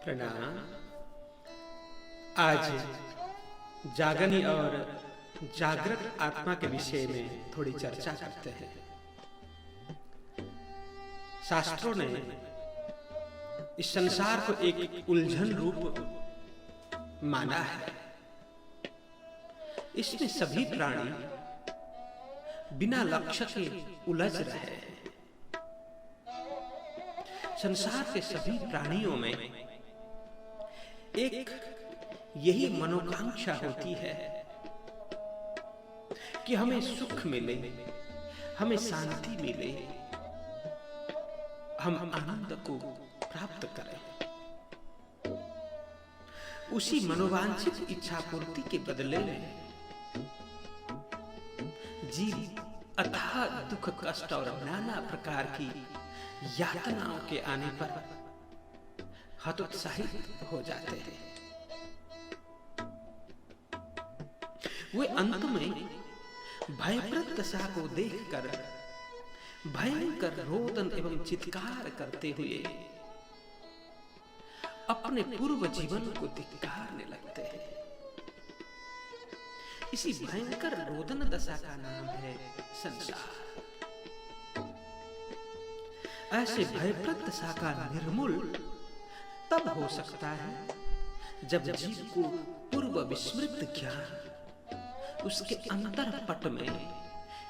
प्रणाम। आज जागनी और जागृत आत्मा के विषय में थोड़ी चर्चा करते हैं। शास्त्रों ने इस संसार को एक उलझन रूप माना है। इसमें सभी प्राणी बिना लक्ष्य के उलझ रहे हैं। संसार के सभी प्राणियों में एक यही मनोकांक्षा होती है कि हमें सुख मिले, हमें शांति मिले, हम आनंद को प्राप्त करें। उसी मनोवांछित इच्छा पूर्ति के बदले में जीव अथाह दुख, कष्ट और नाना प्रकार की यातनाओं के आने पर हतोत्साहित हो जाते हैं। वे अंत में भयप्रद दशा को देखकर भयंकर रोदन एवं चित्कार करते हुए अपने पूर्व जीवन को धिक्कारने लगते हैं। इसी भयंकर रोदन दशा का नाम है संसार। ऐसे भयप्रद दशा का निर्मूल तब हो सकता है जब जीव को पूर्व विस्मृत ज्ञान उसके अंतरपट में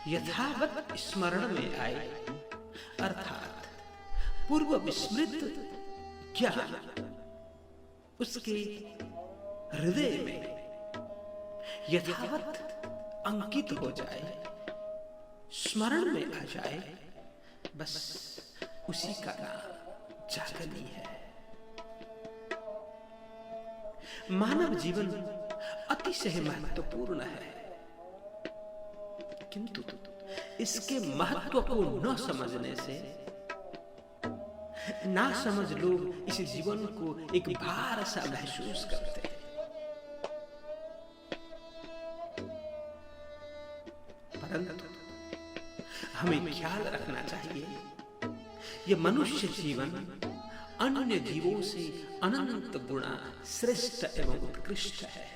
यथावत स्मरण में आए, अर्थात पूर्व विस्मृत ज्ञान उसके हृदय में यथावत अंकित हो जाए, स्मरण में आ जाए। बस उसी का नाम जागनी है। मानव जीवन अतिशय महत्वपूर्ण है, किंतु इसके महत्व को न समझने से ना समझ लोग इस जीवन को एक भार सा महसूस करते हैं। परंतु हमें ख्याल रखना चाहिए, यह मनुष्य जीवन अन्य जीवों से अनंत गुणा श्रेष्ठ एवं उत्कृष्ट है।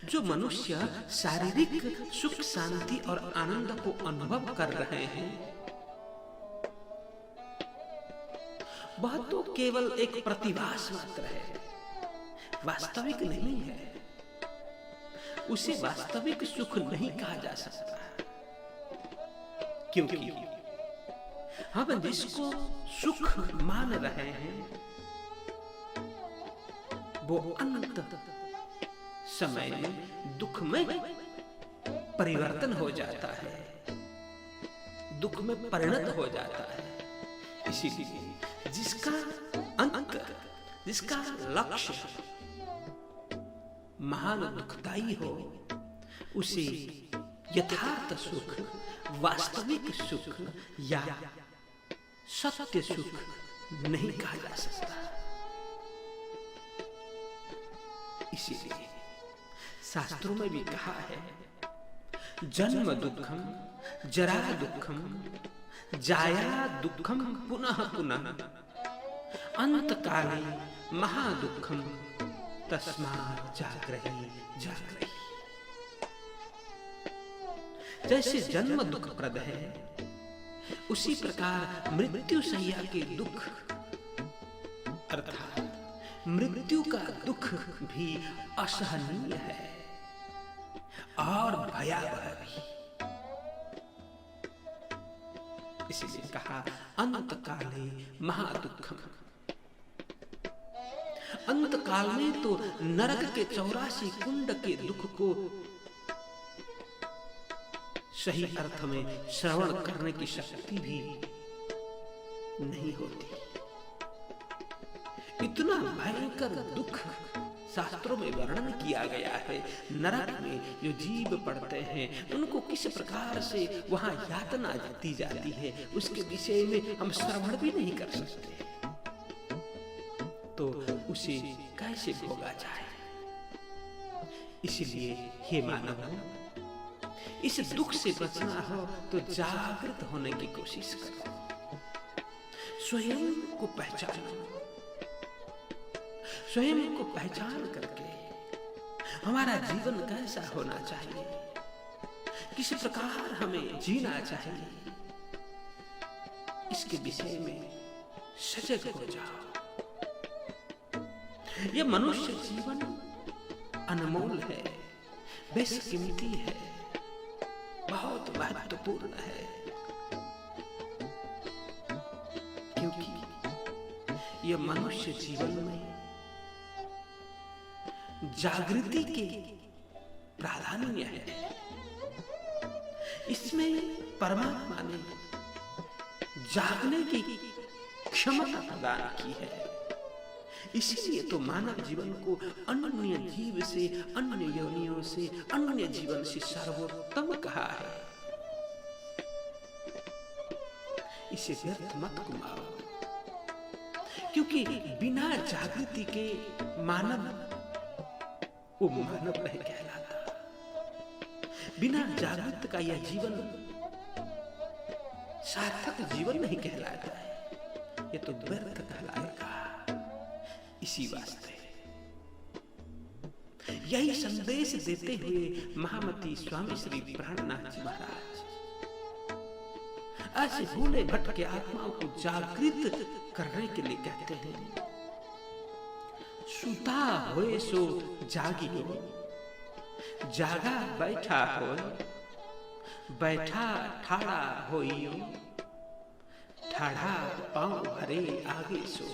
जो मनुष्य शारीरिक सुख, शांति और आनंद को अनुभव कर रहे हैं, वह तो केवल एक प्रतिभास मात्र है, वास्तविक नहीं है। उसे वास्तविक सुख नहीं कहा जा सकता, क्योंकि हम जिसको सुख मान रहे हैं वो अनंत समय में दुख में परिवर्तन हो जाता है, दुख में परिणत हो जाता है। इसीलिए जिसका अंत, जिसका लक्ष्य महान दुखदायी हो, उसे यथार्थ सुख, वास्तविक सुख या सत्य सुख नहीं कहा जा सकता। इसीलिए शास्त्रों में भी कहा है, जन्म दुखम, जरा दुखम, जाया दुखम पुनः पुनः, अंत काले महादुखम, तस्मात् जागृहि जागृहि। जैसे जन्म दुखप्रद है, उसी प्रकार मृत्यु सैया के दुख अर्थात मृत्यु का दुख भी असहनीय है और भयावह भी। इसलिए कहा अंत काले महादुखम। अंत काल में तो नरक के 84 कुंड के दुख को सही अर्थ में श्रवण करने की शक्ति भी नहीं होती। इतना भयंकर दुख शास्त्रों में वर्णन किया गया है। नरक में जो जीव पड़ते हैं उनको किस प्रकार से वहां यातना दी जाती है, उसके विषय में हम श्रवण भी नहीं कर सकते, तो उसे कैसे भोगा जाए। इसलिए हे मानव, इस दुख से बचना हो तो जागृत होने की कोशिश करो, स्वयं को पहचानो, स्वयं को पहचान करके हमारा जीवन कैसा होना चाहिए, किस प्रकार हमें जीना चाहिए, इसके विषय में सजग हो जाओ। यह मनुष्य जीवन अनमोल है, बेशकीमती है, बहुत महत्वपूर्ण है, क्योंकि यह मनुष्य जीवन में जागृति के प्राधान्य है। इसमें परमात्मा ने जागने की क्षमता प्रदान की है। इसीलिए तो मानव जीवन को अन्य जीव से, अन्य योनियों से, अन्य जीवन से सर्वोत्तम कहा है। इसे व्यर्थ मत घुमाओ, क्योंकि बिना जागृति के मानव वो मानव नहीं कहलाता। बिना जागृत का यह जीवन सार्थक जीवन नहीं कहलाता है, यह तो व्यर्थ कहलाएगा। इसी वास्ते यही संदेश देते हुए महामती स्वामी श्री प्राणनाथ जी महाराज ऐसे भूले भटके आत्माओं को जागृत करने के लिए कहते हैं, सुता होए सो जागियो, जागा बैठा होए, बैठा ठाड़ा होइयो, ठाड़ा पांव भरे आगे सो।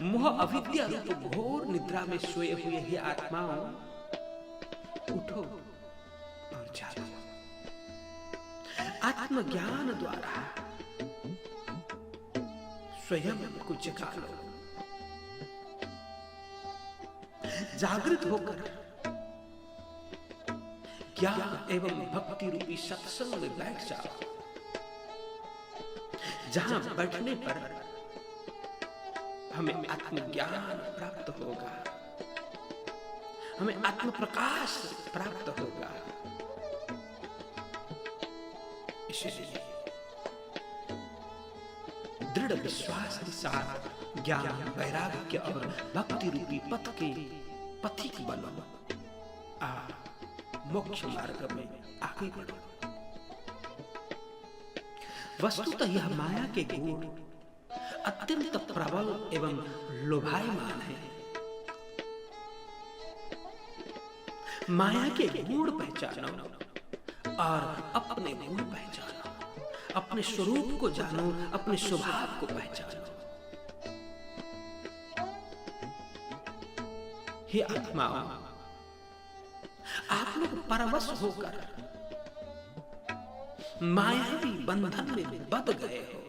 मोह अविद्या रूप घोर निद्रा में सोए हुए ही आत्माओं, उठो और जागो। आत्मज्ञान द्वारा स्वयं को जगा लो। जागृत होकर ज्ञान एवं भक्ति रूपी सत्संग में बैठ जाओ, जहां बैठने पर हमें आत्मज्ञान प्राप्त होगा, हमें आत्म प्रकाश प्राप्त होगा। इसलिए दृढ़ विश्वास के साथ ज्ञान, वैराग्य और भक्ति रूपी पथ के पथिक बनो, मोक्ष मार्ग में आगे बढ़ो। वस्तुतः यह माया के गुण अत्यंत प्रबल एवं लोभायमान है। माया के गुण पहचानो और अपने गुण पहचानो, अपने स्वरूप को जानो, अपने स्वभाव को पहचानो। हे आत्माओं, आप लोग परवश होकर मायावी बंधन में बंध गए हो,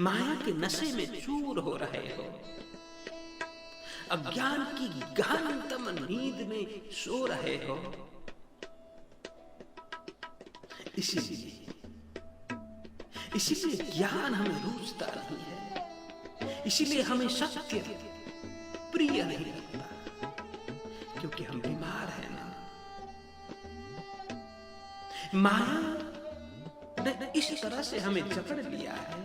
माया के नशे में चूर हो रहे हो, अज्ञान की गहनतम नींद में सो रहे हो। इसीलिए ज्ञान हमें रूचता नहीं है, इसीलिए हमें सत्य प्रिय नहीं लगता, क्योंकि हम बीमार हैं ना। माया ने इस तरह से हमें जकड़ लिया है,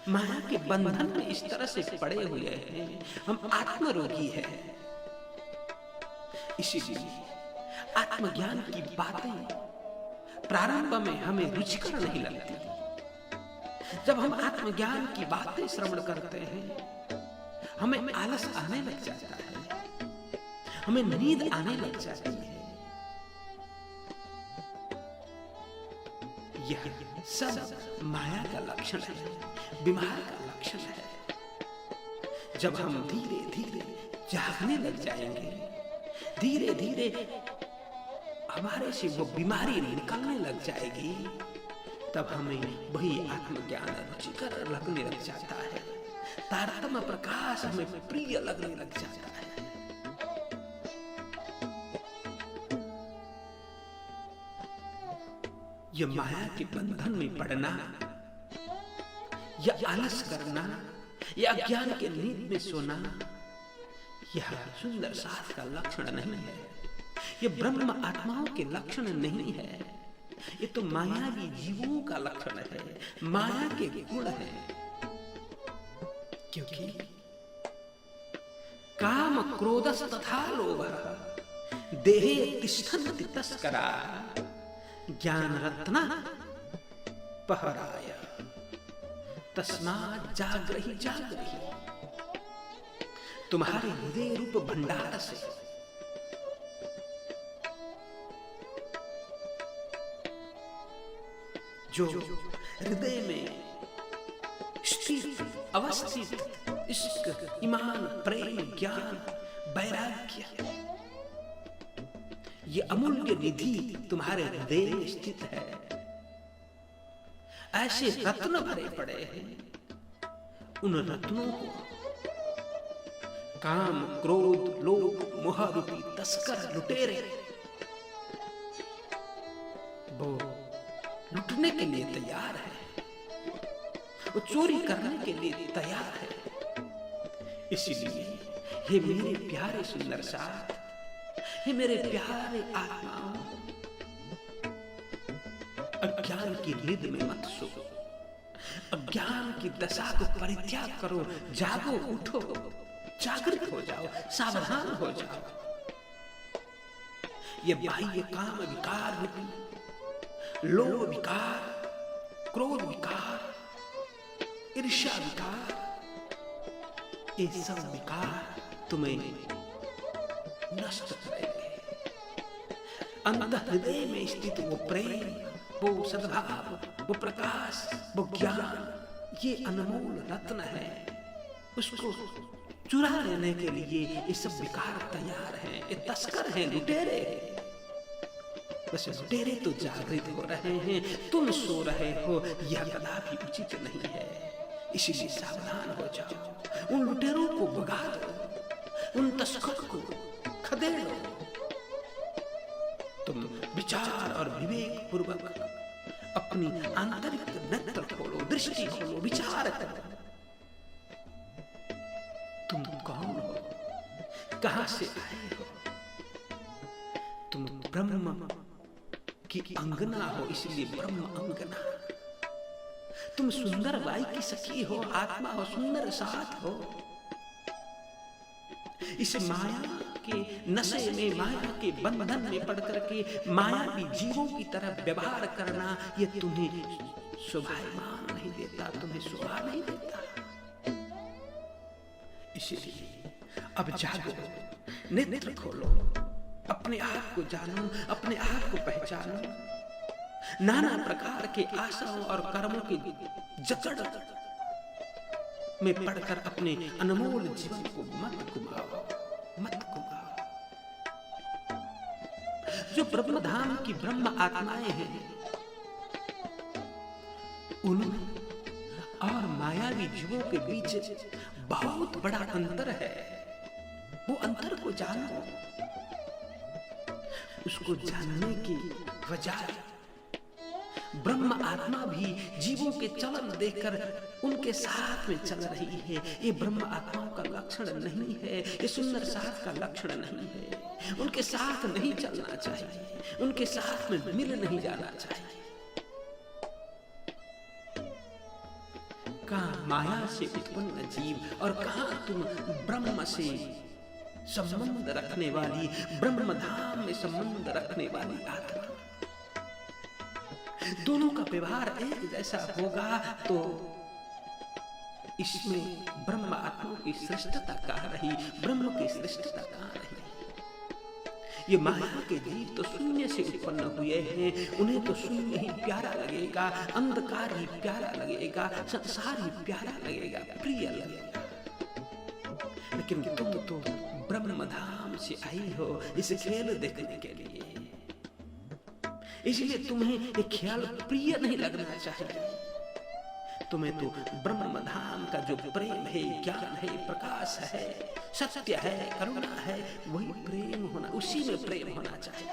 माया के बंधन में इस तरह से पड़े हुए हैं, हम आत्मरोगी हैं। इसीलिए आत्मज्ञान की बातें प्रारंभ में हमें रुचिकर नहीं लगती। जब हम आत्मज्ञान की बातें श्रवण करते हैं, हमें आलस आने लग जाता है, हमें नींद आने लग जाती है। यह सब माया का लक्षण है, बीमार का लक्षण है। जब हम धीरे धीरे जागने लग जाएंगे, धीरे धीरे हमारे से वो बीमारी निकलने लग जाएगी, तब हमें वही आत्मज्ञान रुचिकर लगने लग जाता है, तारतम्य प्रकाश हमें प्रिय लगने लग जाता है। यह माया के बंधन में पड़ना, यह आलस करना, यह अज्ञान के नींद में सोना, यह सुंदर साथ का लक्षण नहीं है, यह ब्रह्म आत्माओं के लक्षण नहीं है, ये तो मायावी जीवों का लक्षण है, माया के गुण है। क्योंकि काम क्रोधस्तथा लोभः देहे तिष्ठन्ति तस्करा ज्ञान रत्ना पहराय तस्मात् जागृहि जागृहि। तुम्हारे हृदय रूप भंडार से जो हृदय में स्थित अवस्थित इश्क, ईमान, प्रेम, ज्ञान, वैराग्य, ये अमूल्य निधि तुम्हारे हृदय में स्थित है। ऐसे रत्न भरे पड़े हैं, उन रत्नों को काम, क्रोध, लोभ, मोह रूपी तस्कर, लुटेरे वो लुटने के लिए तैयार है, वो चोरी करने के लिए तैयार है। इसीलिए हे मेरे प्यारे सुंदर साथ, हे मेरे प्यारे आत्माओं, अज्ञान की निद में मत सो, अज्ञान की दशा को परित्याग करो, जागो, उठो, जागृत हो जाओ, सावधान हो जाओ। ये बाह्य काम विकार रूपी लोभ विकार, क्रोध विकार, ईर्ष्या विकार, ये सब विकार तुम्हें नष्ट करेंगे। अंतः हृदय में स्थित वो प्रेम, वो सद्भाव, वो प्रकाश, वो ज्ञान, ये अनमोल रत्न है। उसको चुरा लेने के लिए ये सब विकार तैयार हैं, ये तस्कर हैं, लुटेरे हैं। बस लुटेरे तो जागृत हो रहे हैं, तुम सो रहे हो, यह कदापि उचित नहीं है। इसीलिए सावधान हो जाओ, उन लुटेरों को भगा दो, उन तस्करों को खदेड़ो। तुम विचार और विवेक पूर्वक अपनी आंतरिक नेत्र खोलो, दृष्टि खोलो, विचार करो। तुम कौन हो, कहां से आए हो? तुम ब्रह्म की अंगना हो, इसलिए ब्रह्म अंगना। तुम सुंदर बाई की सखी हो, आत्मा हो, सुंदर साथ हो। इस माया के नशे में, माया के बंधन में पड़ करके मायावी जीवों की तरह व्यवहार करना, यह तुम्हें शोभायमान नहीं देता, तुम्हें शोभा नहीं देता। इसलिए अब जागो, नेत्र खोलो, अपने आप को जानो, अपने आप को पहचानो। नाना प्रकार के आशाओं और कर्मों की जकड़ में पड़कर अपने अनमोल जीवन को मत गुमाओ, मत गुमाओ। जो ब्रह्म धाम की ब्रह्म आत्माएं हैं, उन और मायावी जीवों के बीच बहुत बड़ा अंतर है। वो अंतर को जानो। उसको जानने की वजह ब्रह्म आत्मा भी जीवों के चलन देखकर उनके साथ में चल रही है। ये ब्रह्म आत्माओं का लक्षण नहीं है, ये सुंदर साथ का लक्षण नहीं है। उनके साथ नहीं चलना चाहिए, उनके साथ में मिल नहीं जाना चाहिए। कहां माया से उत्पन्न जीव और कहां तुम ब्रह्म से संबंध रखने वाली, ब्रह्म धाम में संबंध रखने वाली आत्मा। दोनों का व्यवहार एक जैसा होगा तो इसमें ब्रह्म आत्मा की श्रेष्ठता कहां रही, ब्रह्म की श्रेष्ठता कहां रही? ये माया के जीव तो शून्य से उत्पन्न हुए हैं, उन्हें तो शून्य ही प्यारा लगेगा, अंधकार ही प्यारा लगेगा, संसार ही प्यारा लगेगा, प्रिय लगेगा। लेकिन तुम तो ब्रह्म धाम से आई हो इस खेल देखने के लिए, इसलिए तुम्हें ये खेल प्रिय नहीं लगना चाहिए। तुम्हें तो ब्रह्म धाम का जो प्रेम है, ज्ञान है, प्रकाश है, सत्य है, करुणा है, वही प्रेम होना, उसी में प्रेम होना चाहिए।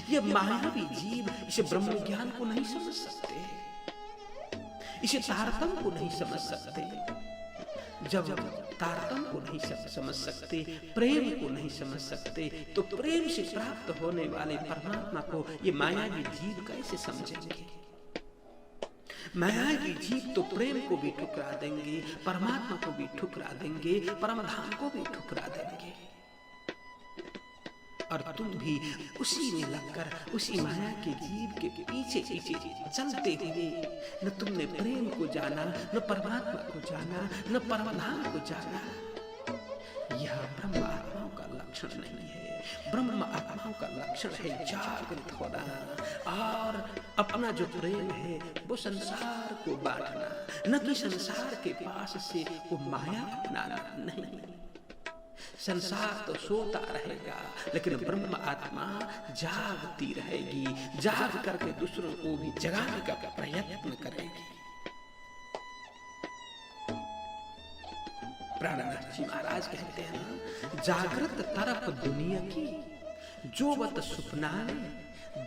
ये मायावी जीव इस ब्रह्म ज्ञान को नहीं समझ सकते, इसे तारतम्य को नहीं समझ सकते। जब तारतम्य को नहीं समझ सकते, प्रेम को नहीं समझ सकते, तो प्रेम से प्राप्त होने वाले परमात्मा को ये मायावी जीव कैसे समझेंगे? मायावी जीव तो प्रेम को भी ठुकरा देंगे, परमात्मा को भी ठुकरा देंगे, परमधाम को भी ठुकरा देंगे। और तुम भी उसी में लगकर उसी माया के जीव के पीछे पीछे चलते हुए न तुमने प्रेम को जाना, न परमात्मा को जाना, न परमधाम को जाना। यह ब्रह्म आत्माओं का लक्षण नहीं है। ब्रह्म आत्माओं का लक्षण है जागृत होना, और अपना जो प्रेम है वो संसार को बांटना, न कि संसार के पास से वो माया अपनाना नहीं। संसार तो सोता रहेगा, लेकिन ब्रह्म आत्मा जागती रहेगी, जाग करके दूसरों को भी जगाने का प्रयत्न करेगी। प्राणनाथ जी महाराज कहते हैं, जागृत तरफ दुनिया की जोवत सुपना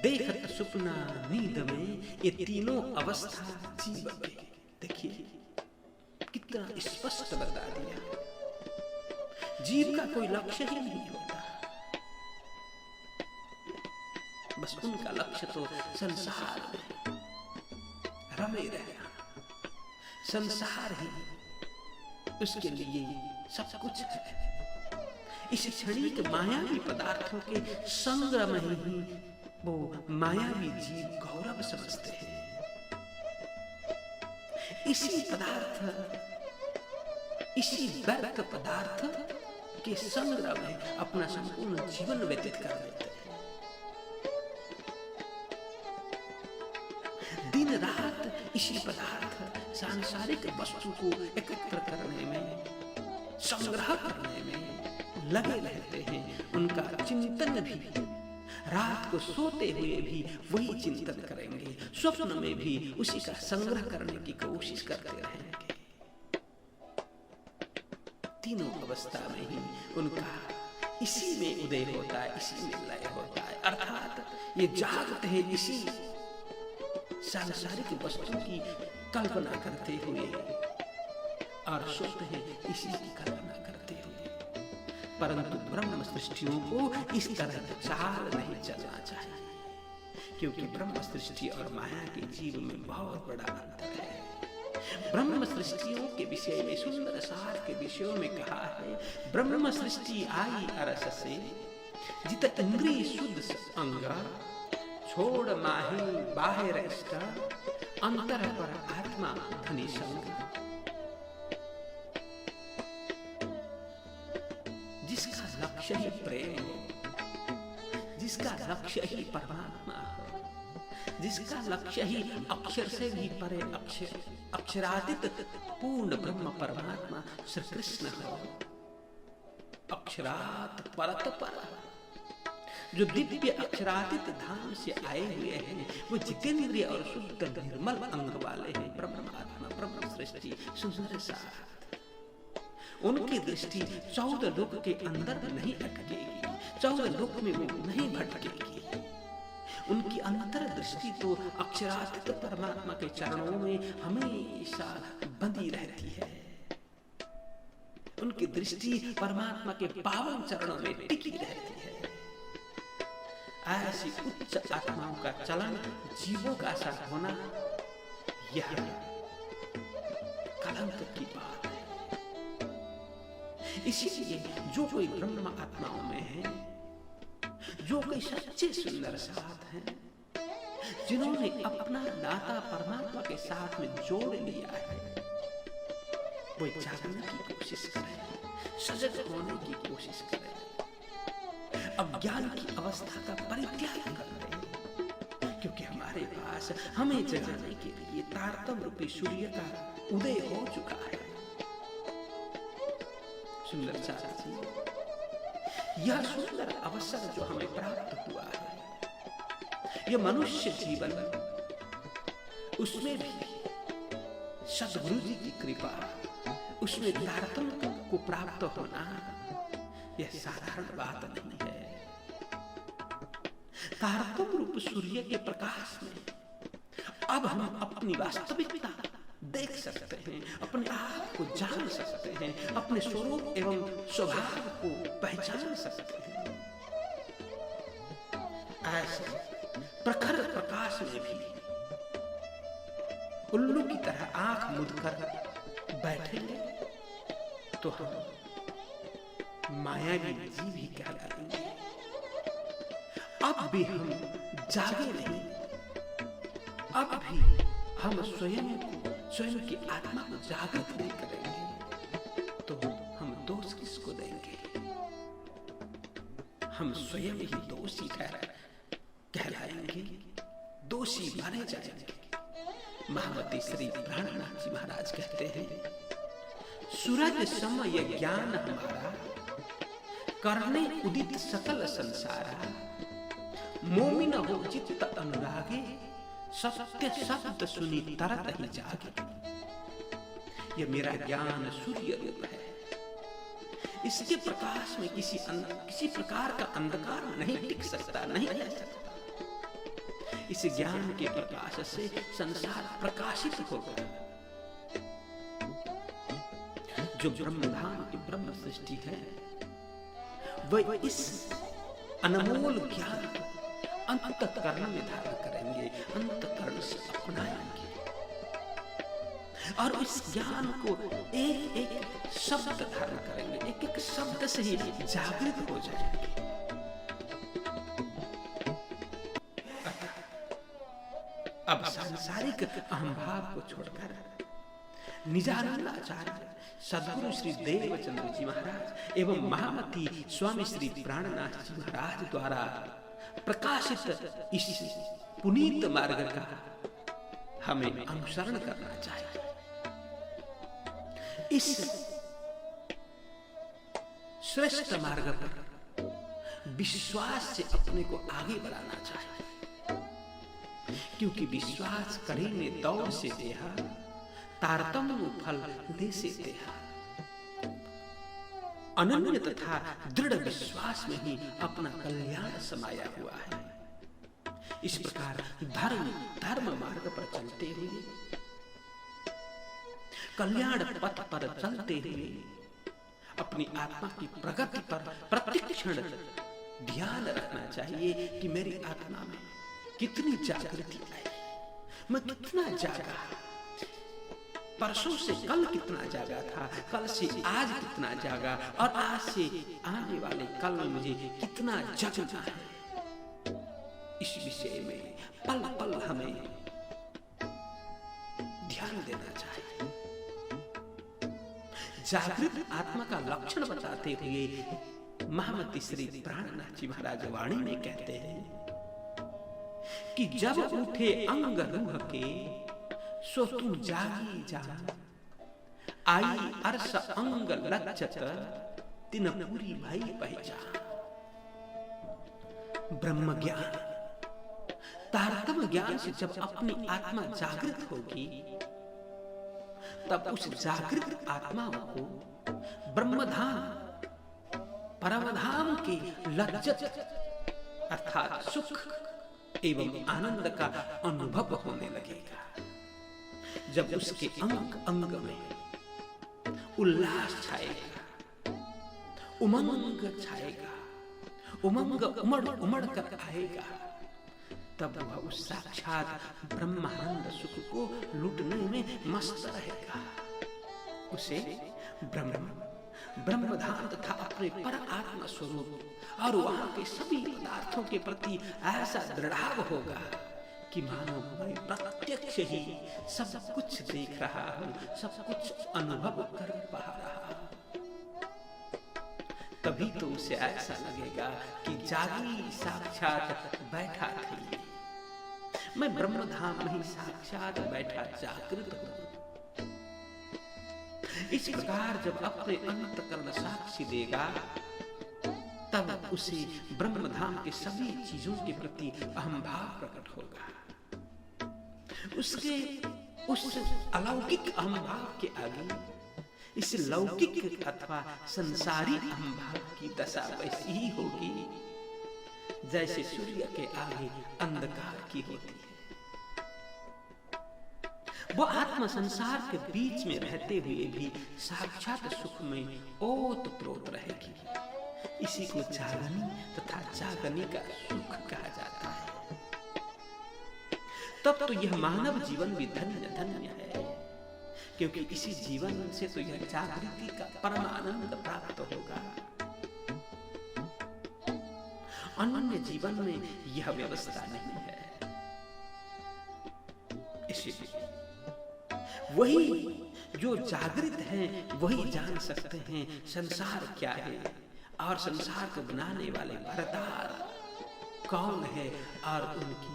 देखत सुपना नींद में, ये तीनों अवस्था जीव में। देखिए कितना स्पष्ट बता दिया। जीव का कोई लक्ष्य ही नहीं होता, बस उनका लक्ष्य तो संसार में रमे रहना, संसार ही उसके लिए सब कुछ है। इस क्षणिक मायावी पदार्थों के संग्रह में ही वो मायावी जीव गौरव समझते हैं। इसी पदार्थ, इसी व्यर्थ पदार्थ के संग्रह में अपना संपूर्ण जीवन व्यतीत कर देते हैं। दिन रात इसी पदार्थ सांसारिक वस्तु को एकत्र करने में, संग्रह करने में लगे रहते हैं। उनका चिंतन भी, रात को सोते हुए भी वही चिंतन करेंगे, स्वप्न में भी उसी का संग्रह करने की कोशिश करते रहेंगे। तीनों अवस्था में ही उनका इसी में उदय होता है, इसी में लय होता है। अर्थात ये जागते हैं इसी सांसारिक वस्तु की कल्पना करते हुए, और सोते हैं इसी की कल्पना करते हुए। परंतु ब्रह्म सृष्टियों को इस तरह चाल नहीं चलना चाहिए, क्योंकि ब्रह्म सृष्टि और माया के जीव में बहुत बड़ा अंतर है। ब्रह्म सृष्टियों के विषय में, सुंदर सार के विषयों में कहा है, ब्रह्म सृष्टि आई अरस से, जित इंद्रिय शुद्ध अंग, छोड़ माही बाहर इष्ट, अंतर पर आत्मा धनी संग। जिसका लक्ष्य ही प्रेम हो, जिसका लक्ष्य ही परमात्मा हो, जिसका लक्ष्य ही अक्षर से भी परे अक्षर, अक्षरातीत पूर्ण ब्रह्म परमात्मा श्री कृष्ण हो, अक्षरात परत पर, जो दिव्य अक्षरातीत धाम से आए हुए हैं, वो जितेंद्रिय और शुद्ध निर्मल अंग वाले हैं। ब्रह्मात्मा, ब्रह्म सृष्टि सुंदर साथ, उनकी दृष्टि 14 लोक के अंदर नहीं अटकेगी, 14 लोक में वो नहीं भटकेगी। उनकी अंतर दृष्टि तो अक्षरातीत परमात्मा के चरणों में हमेशा बंधी रहती है। उनकी दृष्टि परमात्मा के पावन चरणों में टिकी रहती है। ऐसी उच्च आत्माओं का चलन, जीवों का साथ होना, यह कलंक की बात है। इसीलिए जो कोई ब्रह्म आत्माओं में है, जो कोई सच्चे सुंदर साथ हैं, जिन्होंने अपना नाता परमात्मा के साथ में जोड़ लिया है, वो जागने की कोशिश करें, सजग होने की कोशिश करें, अज्ञान की अवस्था का परित्याग करें, क्योंकि हमारे पास हमें जगाने के लिए तारतम्य रूपी सूर्य का उदय हो चुका है। सुंदर चाचा जी, यह सुंदर अवसर जो हमें प्राप्त हुआ है, यह मनुष्य जीवन, उसमें भी सद्गुरु जी की कृपा, उसमें तारतम्य को प्राप्त होना, यह साधारण बात नहीं है। तारतम्य रूप सूर्य के प्रकाश में अब हम अपनी वास्तविकता देख सकते हैं, अपने आप को जान सकते हैं, अपने स्वरूप एवं स्वभाव को पहचान सकते हैं। ऐसे प्रखर प्रकाश में भी उल्लू की तरह आंख मूंदकर बैठेंगे तो हम मायावी जीव ही कहलाएंगे। अब भी हम जागे नहीं, अब भी हम स्वयं की आत्मा को जागृत नहीं करेंगे तो हम दोष किसको देंगे? हम स्वयं ही दोषी कहलाएंगे, दोषी माने जाएंगे। महामती श्री प्राणनाथ जी महाराज कहते हैं, सूरज सम ये ज्ञान हमारा, करने उदित सकल संसारा, मोमिन हो चित्त अनुरागे, सत्य शब्द सुनी तरत ही जागे। यह मेरा ज्ञान सूर्य रूप है, इसके प्रकाश में किसी प्रकार का अंधकार नहीं टिक सकता, नहीं रह सकता। इस ज्ञान के प्रकाश से संसार प्रकाशित होगा। जो ब्रह्मधाम की ब्रह्म सृष्टि है वह इस अनमोल ज्ञान अंतःकरण में धारण करेंगे, अंतःकरण से अपनाएंगे और इस ज्ञान को एक एक शब्द धारण करेंगे, एक एक शब्द से ही जागृत हो जाएंगे। अब सांसारिक अहंभाव को छोड़कर निजानंद आचार्य सद्गुरु श्री देवचंद्र जी महाराज एवं महामती स्वामी श्री प्राणनाथ जी महाराज द्वारा प्रकाशित इस पुनीत मार्ग का हमें अनुसरण करना चाहिए। इस श्रेष्ठ मार्ग पर विश्वास से अपने को आगे बढ़ाना चाहिए, क्योंकि विश्वास करी ने दौड़ से देहा, तारतम्य फल ले से देहा। अनन्य तथा दृढ़ विश्वास में ही अपना कल्याण समाया हुआ है। इस प्रकार धर्म मार्ग पर चलते हुए, कल्याण पथ पर चलते हुए अपनी आत्मा की प्रगति पर प्रतिक्षण ध्यान रखना चाहिए कि मेरी आत्मा में कितनी जागृति आई, मैं कितना जागा, परसों से कल कितना जागा था, कल से आज कितना जागा और आज से आने वाले कल में मुझे कितना जगना है। इस विषय में पल पल हमें ध्यान देना चाहिए। जागृत आत्मा का लक्षण बताते हुए महामती श्री प्राणनाथ जी महाराज वाणी में कहते हैं कि जब उठे अंग रूह के, सो तुम जागी जान, आई अर्श अंग लज्जत, तिन पूरी भई पहचान। ब्रह्म ज्ञान, तारतम्य ज्ञान से जब अपनी आत्मा जागृत होगी, तब उस जागृत आत्मा को ब्रह्मधाम परमधाम की लज्जत अर्थात सुख एवं आनंद का अनुभव होने लगेगा। जब उसके अंग अंग में उल्लास छाएगा, उमंग छाएगा, उमंग उमड़ कर आएगा, तब वह उस साक्षात ब्रह्मानंद सुख को लूटने में मस्त रहेगा। उसे ब्रह्मधाम तथा अपने पर आत्मा स्वरूप और वहां के सभी पदार्थों के प्रति ऐसा दृढ़ाव होगा कि मानो मैं प्रत्यक्ष ही सब कुछ देख रहा हूं, सब कुछ अनुभव कर पा रहा हूं। तभी तो उसे ऐसा लगेगा कि जागी साक्षात बैठा थी, मैं ब्रह्मधाम में ही साक्षात बैठा जागृत हूं। इस प्रकार जब अपने अंतःकरण साक्षी देगा, तब उसे ब्रह्मधाम के सभी चीजों के प्रति अहम भाव प्रकट होगा। उसके उस अलौकिक अहम भाव के आगे इस लौकिक अथवा संसारी अहम भाव की दशा वैसी ही होगी जैसे सूर्य के आगे अंधकार की होती है। वो आत्मा संसार के बीच में रहते हुए भी साक्षात सुख में ओतप्रोत रहेगी। इसी को जागनी तथा जागनी का सुख कहा जाता है। तब तो यह मानव जीवन भी धन्य धन्य है, क्योंकि इसी जीवन से तो यह जागृति का परम आनंद प्राप्त होगा। अन्य जीवन में यह व्यवस्था नहीं है। इसलिए वही जो जागृत हैं वही जान सकते हैं संसार क्या है और संसार को बनाने वाले भरतार कौन है और उनकी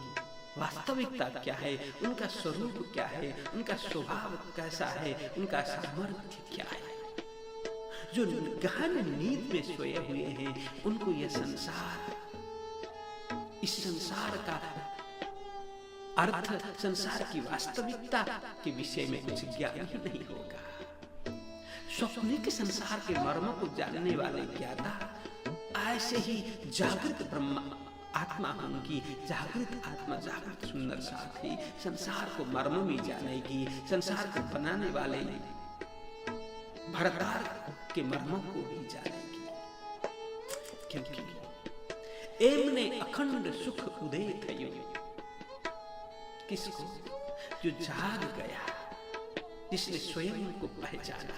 वास्तविकता क्या है, उनका स्वरूप क्या है, उनका स्वभाव कैसा है, उनका सामर्थ्य क्या है। जो गहन नींद में सोए हुए हैं उनको यह संसार, इस संसार का अर्थ, संसार की वास्तविकता के विषय में कुछ ज्ञान ही नहीं होगा। स्वप्निक संसार के मर्म को जानने वाले ज्ञाता ऐसे ही जागृत ब्रह्म आत्मा होंगी। जागृत आत्मा, जागृत सुंदर साथी संसार को मर्म में जानेगी, संसार को बनाने वाले भरतार के मर्मों को भी जानेगी। क्योंकि एमने अखंड सुख उदय थयो। किसको? जो जाग गया, जिसने स्वयं को पहचाना,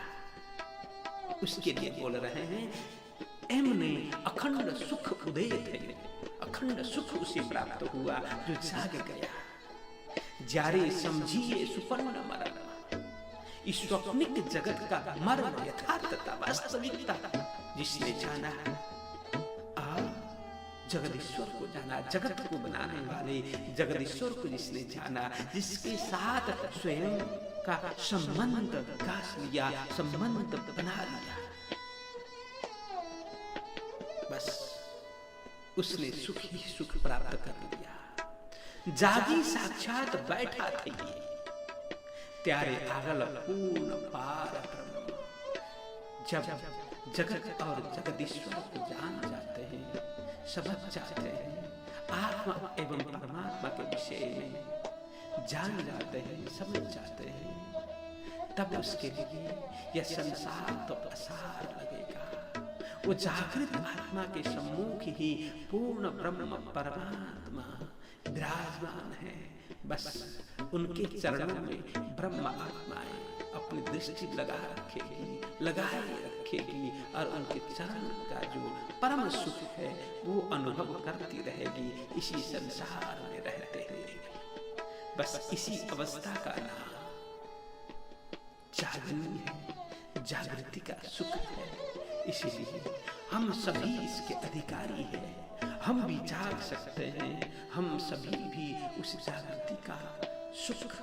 उसके लिए बोल रहे हैं एमने अखंड सुख उदय थयो। अखंड सुख उसे प्राप्त हुआ जो जाग गया। जारे समझिए सुपर्ण मरण। इस स्वप्निक जगत का मर्म, यथार्थता, वास्तविकता जिसने जाना और जगदीश्वर को जाना, जगत को बनाने वाले जगदीश्वर को जिसने जाना, जिसके साथ स्वयं का संबंध कास लिया, संबंध बना लिया, बस उसने सुख ही सुख प्राप्त कर लिया। जागी साक्षात बैठा थे ये त्यारे आगल पूर्ण पार ब्रह्म। जब जगत और जगदीश्वर को जान जाते हैं, समझ जाते हैं, आत्मा एवं परमात्मा के विषय में जान जाते हैं, समझ जाते हैं, तब उसके लिए यह संसार तो असार लगेगा। वो जागृत आत्मा के सम्मुख ही पूर्ण ब्रह्म परमात्मा विराजमान है। बस उनके चरणों में ब्रह्म आत्माएं अपनी दृष्टि लगाए रखेगी और उनके चरण का जो परम सुख है वो अनुभव करती रहेगी इसी संसार में रहते हुए। बस इसी अवस्था का नाम जागनी है, जागृति का सुख है। इसीलिए हम सभी इसके अधिकारी हैं। हम भी जाग सकते हैं, हम सभी भी उस जागृति का सुख,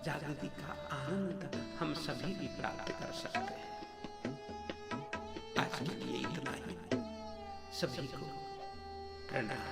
जागृति का आनंद हम सभी भी प्राप्त कर सकते हैं। आज के लिए इतना ही। सभी को प्रणाम।